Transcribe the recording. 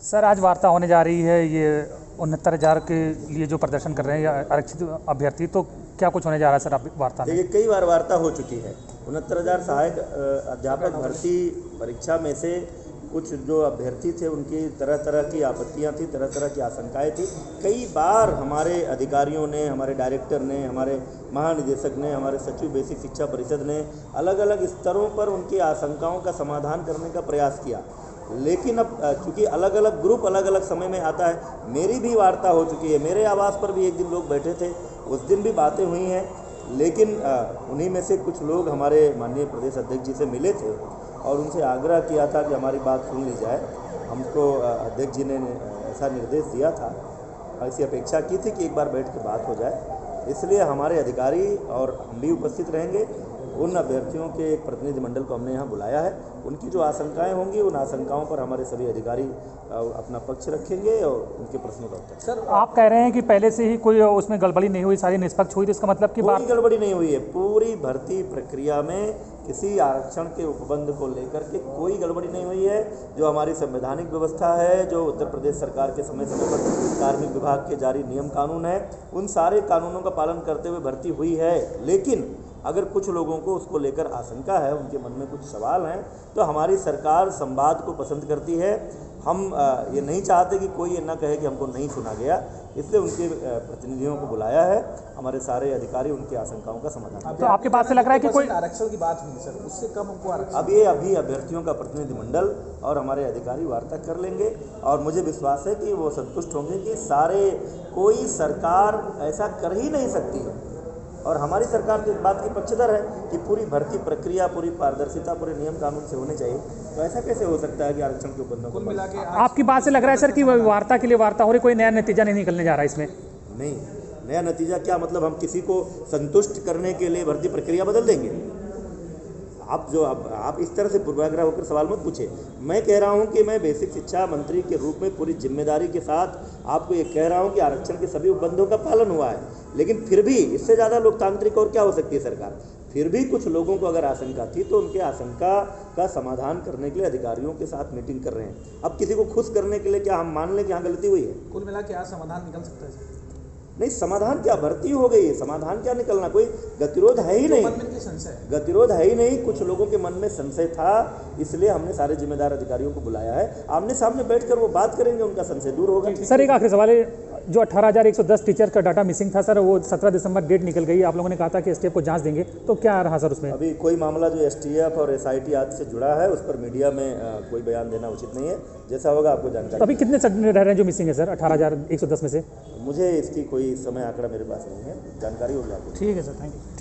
Sir आज वार्ता होने जा रही है, ये 69,000 के लिए जो प्रदर्शन कर रहे हैं या आरक्षित अभ्यर्थी, तो क्या कुछ होने जा रहा है सर आप वार्ता में? देखिए, कई बार वार्ता हो चुकी है। 69,000 सहायक अध्यापक भर्ती परीक्षा में से कुछ जो अभ्यर्थी थे उनकी तरह तरह की आपत्तियां थी, तरह तरह की आशंकाएं थी। कई बार हमारे अधिकारियों ने, हमारे डायरेक्टर ने, हमारे महानिदेशक ने, हमारे सचिव बेसिक शिक्षा परिषद ने अलग अलग स्तरों पर उनकी आशंकाओं का समाधान करने का प्रयास किया। लेकिन अब चूँकि अलग अलग ग्रुप अलग अलग समय में आता है, मेरी भी वार्ता हो चुकी है। मेरे आवास पर भी एक दिन लोग बैठे थे, उस दिन भी बातें हुई हैं। लेकिन उन्हीं में से कुछ लोग हमारे माननीय प्रदेश अध्यक्ष जी से मिले थे और उनसे आग्रह किया था कि हमारी बात सुन ली जाए। हमको अध्यक्ष जी ने ऐसा निर्देश दिया था, ऐसी अपेक्षा की थी कि एक बार बैठ के बात हो जाए। इसलिए हमारे अधिकारी और हम भी उपस्थित रहेंगे। उन अभ्यर्थियों के एक प्रतिनिधि मंडल को हमने यहाँ बुलाया है। उनकी जो आशंकाएं होंगी, उन आशंकाओं पर हमारे सभी अधिकारी अपना पक्ष रखेंगे और उनके प्रश्नों का उत्तर। सर आप कह रहे हैं कि पहले से ही कोई उसमें गड़बड़ी नहीं हुई, सारी निष्पक्ष हुई, तो इसका मतलब कि कोई गड़बड़ी नहीं हुई है। पूरी भर्ती प्रक्रिया में किसी आरक्षण के उपबंध को लेकर के कोई गड़बड़ी नहीं हुई है। जो हमारी संवैधानिक व्यवस्था है, जो उत्तर प्रदेश सरकार के समय समय पर कार्मिक विभाग के जारी नियम कानून है, उन सारे कानूनों का पालन करते हुए भर्ती हुई है। लेकिन अगर कुछ लोगों को उसको लेकर आशंका है, उनके मन में कुछ सवाल हैं, तो हमारी सरकार संवाद को पसंद करती है। हम ये नहीं चाहते कि कोई ये ना कहे कि हमको नहीं सुना गया, इसलिए उनके प्रतिनिधियों को बुलाया है। हमारे सारे अधिकारी उनकी आशंकाओं का समाधान। तो आपके बात से लग रहा है कि कोई आरक्षण की बात हुई सर, उससे कम हमको आरक्षण। अब ये अभी अभ्यर्थियों का प्रतिनिधिमंडल और हमारे अधिकारी वार्ता कर लेंगे और मुझे विश्वास है कि वो संतुष्ट होंगे कि कोई सरकार ऐसा कर ही नहीं सकती है। और हमारी सरकार तो इस बात की पक्षधर है कि पूरी भर्ती प्रक्रिया, पूरी पारदर्शिता, पूरे नियम कानून से होने चाहिए। तो ऐसा कैसे हो सकता है कि आरक्षण के उपबंधों को मिला के आपकी बात से लग रहा है सर कि वार्ता के लिए वार्ता हो रही, कोई नया नतीजा नहीं निकलने जा रहा है इसमें? नहीं, नया नतीजा क्या मतलब? हम किसी को संतुष्ट करने के लिए भर्ती प्रक्रिया बदल देंगे? आप इस तरह से पूर्वाग्रह होकर सवाल मत पूछे। मैं कह रहा हूं कि मैं बेसिक शिक्षा मंत्री के रूप में पूरी जिम्मेदारी के साथ आपको ये कह रहा हूं कि आरक्षण के सभी उपबंधों का पालन हुआ है। लेकिन फिर भी इससे ज़्यादा लोकतांत्रिक और क्या हो सकती है सरकार? फिर भी कुछ लोगों को अगर आशंका थी तो उनके आशंका का समाधान करने के लिए अधिकारियों के साथ मीटिंग कर रहे हैं। अब किसी को खुश करने के लिए क्या हम मान लें कि यहाँ गलती हुई है? कुल मिला के आज समाधान निकल सकता है? नहीं, समाधान क्या, भर्ती हो गई है, समाधान क्या निकलना? कोई गतिरोध है ही नहीं, गतिरोध है ही नहीं। कुछ लोगों के मन में संशय था, इसलिए हमने सारे जिम्मेदार अधिकारियों को बुलाया है। आमने सामने बैठकर वो बात करेंगे, उनका संशय दूर होगा। सर एक आखिरी सवाल है, जो 18,110 टीचर का डाटा मिसिंग था सर, वो 17 दिसंबर डेट निकल गई। आप लोगों ने कहा था कि एसटीएफ को जांच देंगे, तो क्या रहा सर उसमें? अभी कोई मामला जो एसटीएफ और एसआईटी आदि से जुड़ा है, उस पर मीडिया में कोई बयान देना उचित नहीं है। जैसा होगा आपको जानकारी। अभी कितने रह रहे हैं जो मिसिंग है सर 18,110 में से? मुझे इसकी कोई समय आंकड़ा मेरे पास नहीं है, जानकारी होगी आपको। ठीक है सर, थैंक यू।